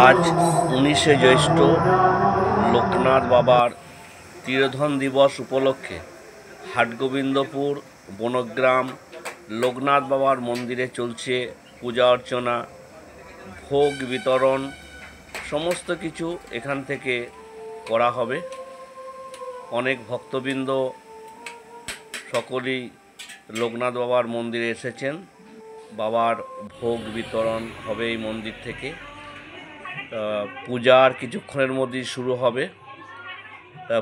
আজ 19শে জ্যৈষ্ঠ লোকনাথ বাবার তিরোধান দিবস উপলক্ষে হাটগোবিন্দপুর বনগ্রাম লোকনাথ বাবার মন্দিরে চলছে পূজা অর্চনা, ভোগ বিতরণ, সমস্ত কিছু এখান থেকে করা হবে। অনেক ভক্তবৃন্দ সকলেই লোকনাথ বাবার মন্দিরে এসেছেন। বাবার ভোগ বিতরণ হবে এই মন্দির থেকে। পূজার কিছুক্ষণের মধ্যেই শুরু হবে।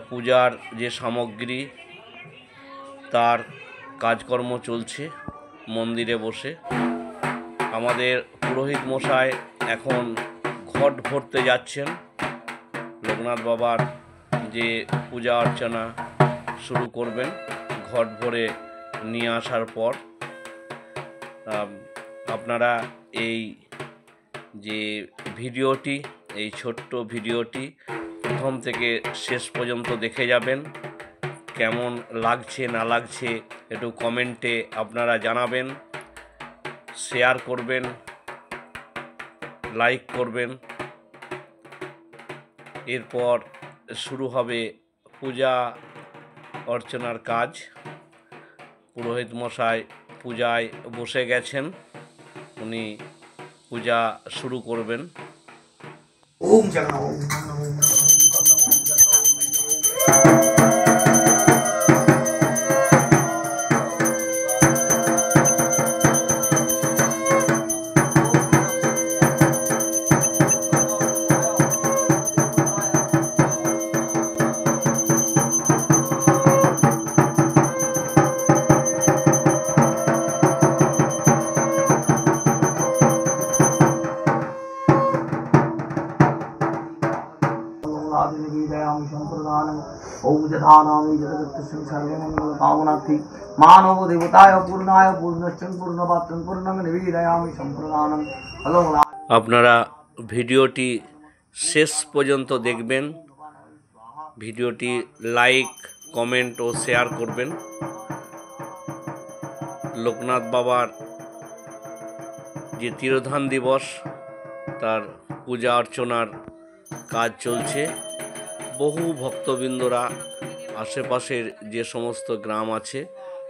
পূজার যে সামগ্রী তার কাজকর্ম চলছে মন্দিরে বসে। আমাদের পুরোহিত মশাই এখন ঘট ভরতে যাচ্ছেন। লোকনাথ বাবার যে পূজা অর্চনা শুরু করবেন ঘট ভরে নিয়ে আসার পর। আপনারা এই যে ভিডিওটি, এই ছোট্ট ভিডিওটি প্রথম থেকে শেষ পর্যন্ত দেখে যাবেন। কেমন লাগছে না লাগছে একটু কমেন্টে আপনারা জানাবেন, শেয়ার করবেন, লাইক করবেন। এরপর শুরু হবে পূজা অর্চনার কাজ। পুরোহিত মশাই পূজায় বসে গেছেন, উনি পূজা শুরু করবেন। ওম জগন্নাথ ওম मानव देवताय पूर्णाय पूर्णश्चन पूर्णपात्रं पूर्णं निवेदयामि सम्प्रदानं। আপনারা ভিডিওটি শেষ পর্যন্ত দেখবেন, ভিডিওটি লাইক, কমেন্ট ও শেয়ার করবেন। লোকনাথ বাবার যে তিরোধান দিবস তার পূজা অর্চনার কাজ চলছে। বহু ভক্তবৃন্দরা আশেপাশের যে সমস্ত গ্রাম আছে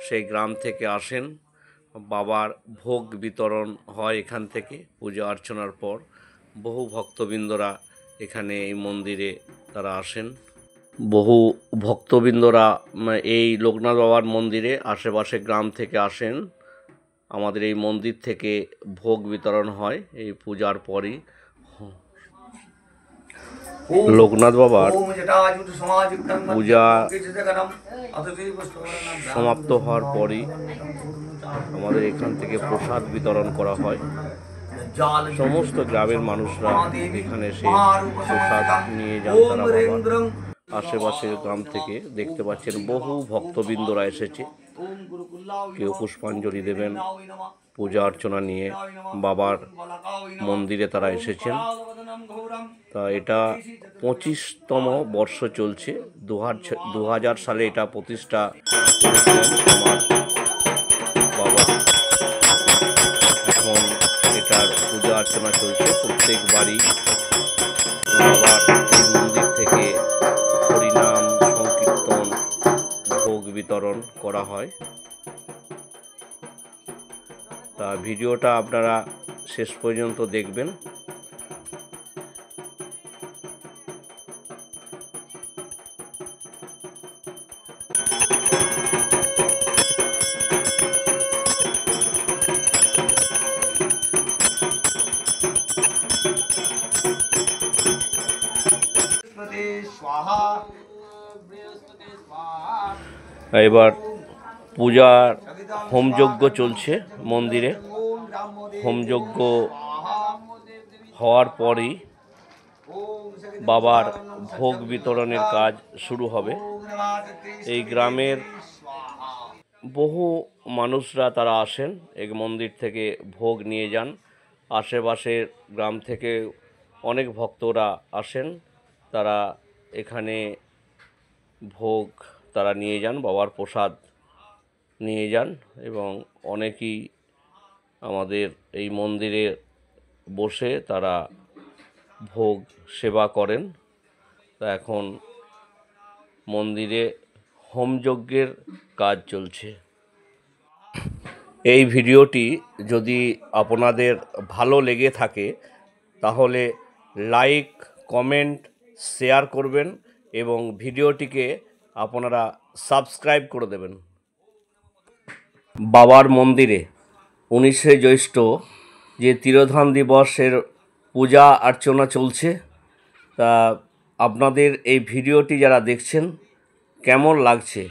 সেই গ্রাম থেকে আসেন। বাবার ভোগ বিতরণ হয় এখান থেকে। পূজা অর্চনার পর বহু ভক্তবৃন্দরা এখানে এই মন্দিরে তারা আসেন। বহু ভক্তবৃন্দরা এই লোকনাথ বাবার মন্দিরে আশেপাশে গ্রাম থেকে আসেন। আমাদের এই মন্দির থেকে ভোগ বিতরণ হয় এই পূজার পরই। লোকনাথ বাবার পূজা সমাপ্ত হওয়ার পরই আমাদের এখান থেকে প্রসাদ বিতরণ করা হয়। সমস্ত গ্রামের মানুষরা এখানে এসে প্রসাদ নিয়ে যান তারা বাবার। আশেপাশের গ্রাম থেকে দেখতে পাচ্ছেন বহু ভক্তবৃন্দরা এসেছে। কেউ পুষ্পাঞ্জলি দেবেন, পূজা অর্চনা নিয়ে বাবার মন্দিরে তারা এসেছেন। তা এটা 25তম বর্ষ চলছে। 2000 সালে এটা প্রতিষ্ঠা আমার বাবা। এখন এটার পূজা অর্চনা চলছে। প্রত্যেক বাড়ি বাবার এই মন্দির থেকে হরিনাম সংকীর্তন ভোগ বিতরণ করা হয়। তা ভিডিওটা আপনারা শেষ পর্যন্ত দেখবেন। এবার পূজার হোমযজ্ঞ চলছে মন্দিরে। হোমযজ্ঞ হওয়ার পরই বাবার ভোগ বিতরণের কাজ শুরু হবে। এই গ্রামের বহু মানুষরা তারা আসেন, এই মন্দির থেকে ভোগ নিয়ে যান। আশেপাশের গ্রাম থেকে অনেক ভক্তরা আসেন, তারা এখানে ভোগ তারা নিয়ে যান, বাবার প্রসাদ নিয়ে যান। এবং অনেকেই আমাদের এই মন্দিরে বসে তারা ভোগ সেবা করেন। তা এখন মন্দিরে হোমযজ্ঞের কাজ চলছে। এই ভিডিওটি যদি আপনাদের ভালো লেগে থাকে তাহলে লাইক, কমেন্ট, শেয়ার করবেন এবং ভিডিওটিকে আপনারা সাবস্ক্রাইব করে দেবেন। বাবার মন্দিরে 19শে জ্যৈষ্ঠ যে তিরোধান দিবসের পূজা অর্চনা চলছে, তা আপনাদের এই ভিডিওটি যারা দেখছেন কেমন লাগছে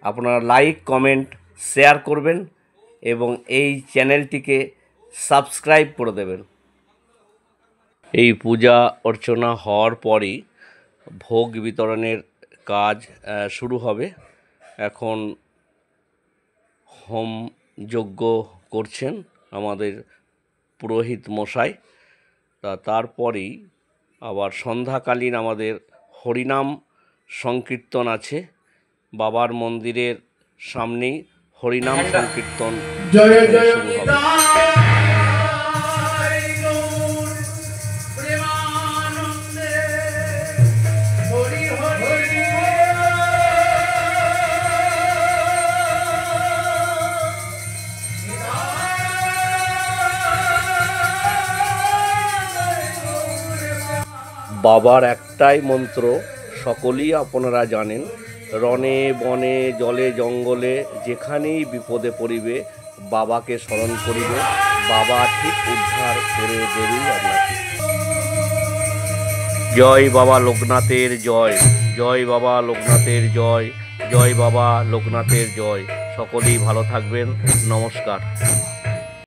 আপনারা লাইক, কমেন্ট, শেয়ার করবেন এবং এই চ্যানেলটিকে সাবস্ক্রাইব করে দেবেন। এই পূজা অর্চনা হওয়ার পরই ভোগ বিতরণের কাজ শুরু হবে। এখন হোম যজ্ঞ করছেন আমাদের পুরোহিত মশাই। তারপরেই আবার সন্ধ্যাকালীন আমাদের হরিনাম সংকীর্তন আছে। বাবার মন্দিরের সামনেই হরিনাম সংকীর্তন শুরু হবে। বাবার একটাই মন্ত্র, সকলেই আপনারা জানেন, রণে বনে জলে জঙ্গলে যেখানেই বিপদে পড়িবে বাবাকে স্মরণ করিবে, বাবা ঠিক উদ্ধার করে দেবেই আপনাকে। জয় বাবা লোকনাথের জয়, জয় বাবা লোকনাথের জয়, জয় বাবা লোকনাথের জয়। সকলেই ভালো থাকবেন। নমস্কার।